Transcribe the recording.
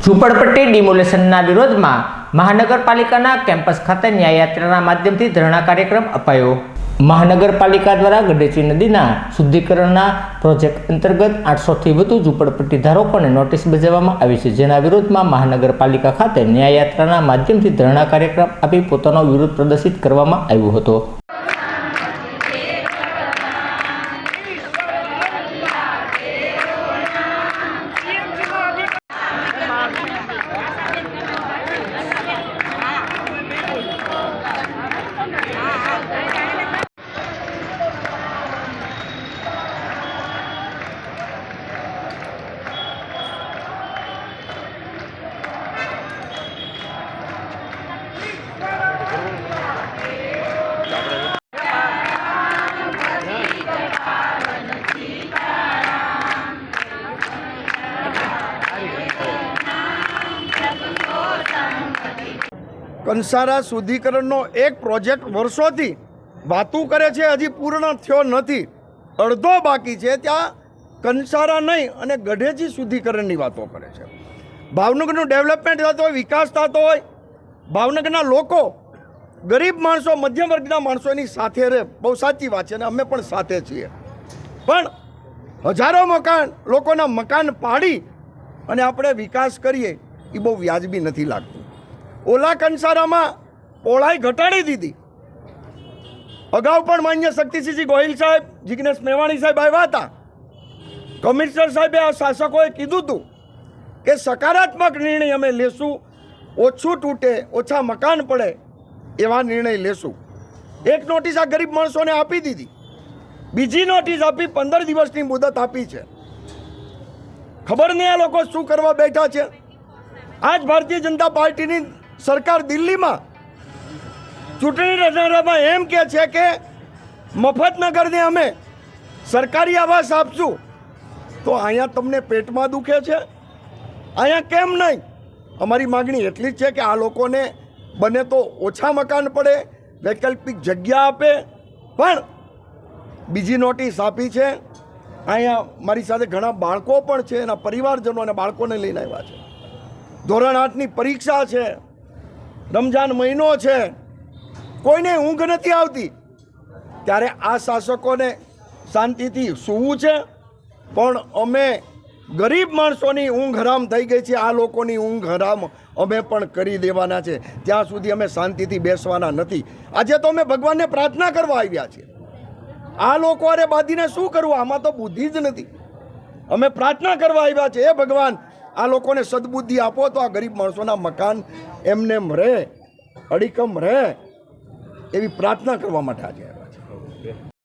ઝૂંપડપટ્ટી ડિમોલેશનના વિરોધમાં મહાનગરપાલિકાના કેમ્પસ ખાતે ન્યાયયાત્રાના માધ્યમથી ધરણા કાર્યક્રમ અપાયો। મહાનગરપાલિકા દ્વારા ગડેચી નદીના શુદ્ધિકરણના પ્રોજેક્ટ અંતર્ગત 800થી વધુ ઝૂંપડપટ્ટી ધારકોને નોટિસ બજાવવામાં આવી છે, જેના વિરોધમાં મહાનગરપાલિકા ખાતે ન્યાયયાત્રાના માધ્યમથી ધરણા કાર્યક્રમ આપી પોતાનો વિરોધ પ્રદર્શિત કરવામાં આવ્યો હતો। કંસારા શુદ્ધિકરણનો એક પ્રોજેક્ટ વર્ષોથી વાતું કરે છે, હજી પૂર્ણ થયો નથી, અડધો બાકી છે। ત્યાં કંસારા નહીં અને ગઢેચી શુદ્ધિકરણની વાતો કરે છે। ભાવનગરનું ડેવલપમેન્ટ થતો હોય, વિકાસ થતો હોય, ભાવનગરના લોકો ગરીબ માણસો, મધ્યમ વર્ગના માણસો એની સાથે રહે, બહુ સાચી વાત છે અને અમે પણ સાથે છીએ, પણ હજારો લોકોના મકાન પાડી અને આપણે વિકાસ કરીએ એ બહુ વ્યાજબી નથી લાગતું। ઓલા કંસારામાં પહોળાઈ ઘટાડી દીધી। અગાઉ પણ માન્ય શક્તિસિંહજી ગોહિલ સાહેબ, જિગ્નેશ મેવાણી સાહેબ આવ્યા હતા। કમિશનર સાહેબે આ શાસકોએ કીધું હતું કે સકારાત્મક નિર્ણય અમે લેશું, ઓછું તૂટે, ઓછા મકાન પડે એવા નિર્ણય લેશું। એક નોટિસ આ ગરીબ માણસોને આપી દીધી, બીજી નોટિસ આપી 15 દિવસની મુદત આપી છે। ખબર નહીં આ લોકો શું કરવા બેઠા છે। આજ ભારતીય જનતા પાર્ટીની સરકાર દિલ્હીમાં ચૂંટણી રજનામામાં એમ કહે છે કે મફતનગરને અમે સરકારી આવાસ આપશું, તો અહીંયા તમને પેટમાં દુખે છે, અહીંયા કેમ નહીં? અમારી માગણી એટલી જ છે કે આ લોકોને બને તો ઓછા મકાન પડે, વૈકલ્પિક જગ્યા આપે, પણ બીજી નોટિસ આપી છે। અહીંયા મારી સાથે ઘણા બાળકો પણ છે, એના પરિવારજનો અને બાળકોને લઈને આવ્યા છે। ધોરણ 8ની પરીક્ષા છે, રમજાન મહિનો છે, કોઈને ઊંઘ નથી આવતી, ત્યારે આ શાસકોને શાંતિથી સૂવું છે, પણ અમે ગરીબ માણસોની ઊંઘ હરામ થઈ ગઈ છે, આ લોકોની ઊંઘ હરામ અમે પણ કરી દેવાના છે। ત્યાં સુધી અમે શાંતિથી બેસવાના નથી। આજે તો અમે ભગવાનને પ્રાર્થના કરવા આવ્યા છીએ। આ લોકો અરે બાંધીને શું કરવું? આમાં તો બુદ્ધિ જ નથી। અમે પ્રાર્થના કરવા આવ્યા છે, એ ભગવાન આ લોકોને સદબુદ્ધિ આપો તો આ ગરીબ માણસોના મકાન એમને રહે, અડીકમ રહે, એવી પ્રાર્થના કરવા માટે આજે આવ્યા છે।